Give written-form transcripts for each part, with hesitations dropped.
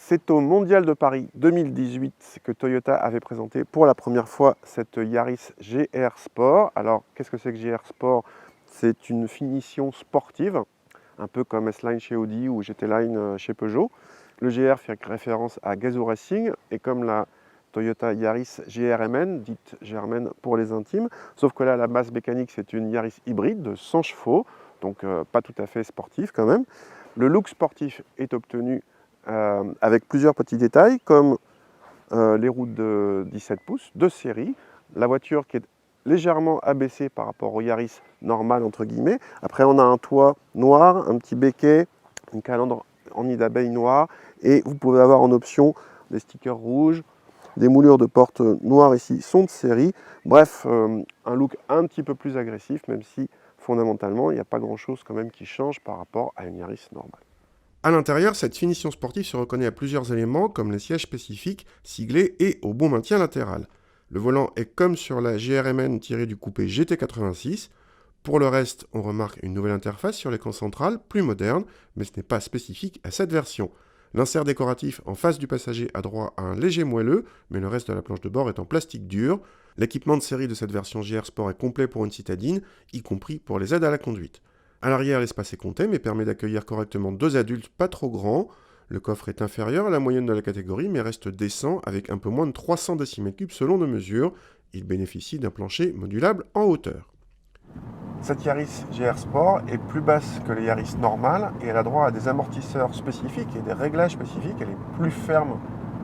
C'est au Mondial de Paris 2018 que Toyota avait présenté pour la première fois cette Yaris GR Sport. Alors, qu'est-ce que c'est que GR Sport? C'est une finition sportive, un peu comme S-Line chez Audi ou GT Line chez Peugeot. Le GR fait référence à Gazoo Racing et comme la Toyota Yaris GRMN, dite GRMN pour les intimes, sauf que là, la base mécanique, c'est une Yaris hybride de 100 chevaux, donc pas tout à fait sportif quand même. Le look sportif est obtenu avec plusieurs petits détails comme les roues de 17 pouces de série, la voiture qui est légèrement abaissée par rapport au Yaris normal entre guillemets. Après on a un toit noir, un petit béquet, une calandre en nid d'abeille noire et vous pouvez avoir en option des stickers rouges, des moulures de porte noires ici sont de série. Bref, un look un petit peu plus agressif même si fondamentalement il n'y a pas grand chose quand même qui change par rapport à une Yaris normale. À l'intérieur, cette finition sportive se reconnaît à plusieurs éléments comme les sièges spécifiques, siglés et au bon maintien latéral. Le volant est comme sur la GRMN tirée du coupé GT86. Pour le reste, on remarque une nouvelle interface sur l'écran central, plus moderne, mais ce n'est pas spécifique à cette version. L'insert décoratif en face du passager a droit à un léger moelleux, mais le reste de la planche de bord est en plastique dur. L'équipement de série de cette version GR Sport est complet pour une citadine, y compris pour les aides à la conduite. À l'arrière, l'espace est compté, mais permet d'accueillir correctement deux adultes pas trop grands. Le coffre est inférieur à la moyenne de la catégorie, mais reste décent avec un peu moins de 300 cm3 selon nos mesures. Il bénéficie d'un plancher modulable en hauteur. Cette Yaris GR Sport est plus basse que les Yaris normales et elle a droit à des amortisseurs spécifiques et des réglages spécifiques. Elle est plus ferme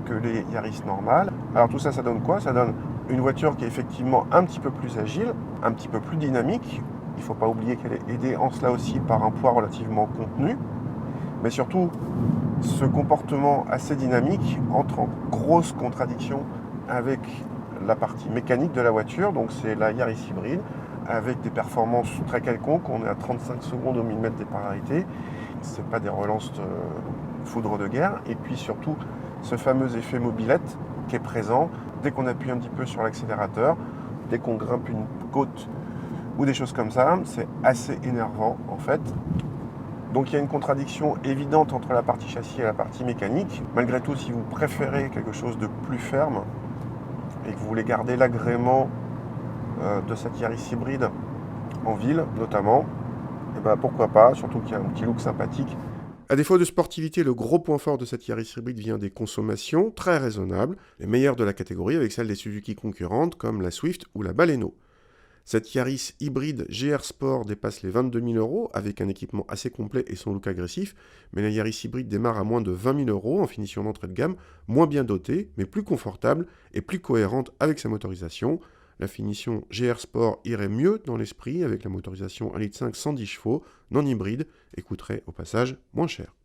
que les Yaris normales. Alors tout ça, ça donne quoi? Ça donne une voiture qui est effectivement un petit peu plus agile, un petit peu plus dynamique. Il ne faut pas oublier qu'elle est aidée en cela aussi par un poids relativement contenu. Mais surtout, ce comportement assez dynamique entre en grosse contradiction avec la partie mécanique de la voiture. Donc c'est la Yaris hybride avec des performances très quelconques. On est à 35 secondes au millimètre des polarités. Ce n'est pas des relances de foudre de guerre. Et puis surtout, ce fameux effet mobilette qui est présent dès qu'on appuie un petit peu sur l'accélérateur, dès qu'on grimpe une côte ou des choses comme ça, c'est assez énervant en fait. Donc il y a une contradiction évidente entre la partie châssis et la partie mécanique. Malgré tout, si vous préférez quelque chose de plus ferme et que vous voulez garder l'agrément de cette Yaris hybride en ville notamment, et ben pourquoi pas, surtout qu'il y a un petit look sympathique. À défaut de sportivité, le gros point fort de cette Yaris hybride vient des consommations très raisonnables, les meilleures de la catégorie avec celles des Suzuki concurrentes comme la Swift ou la Baleno. Cette Yaris hybride GR Sport dépasse les 22 000 € avec un équipement assez complet et son look agressif, mais la Yaris hybride démarre à moins de 20 000 € en finition d'entrée de gamme, moins bien dotée, mais plus confortable et plus cohérente avec sa motorisation. La finition GR Sport irait mieux dans l'esprit avec la motorisation 1,5 litre 110 chevaux, non hybride, et coûterait au passage moins cher.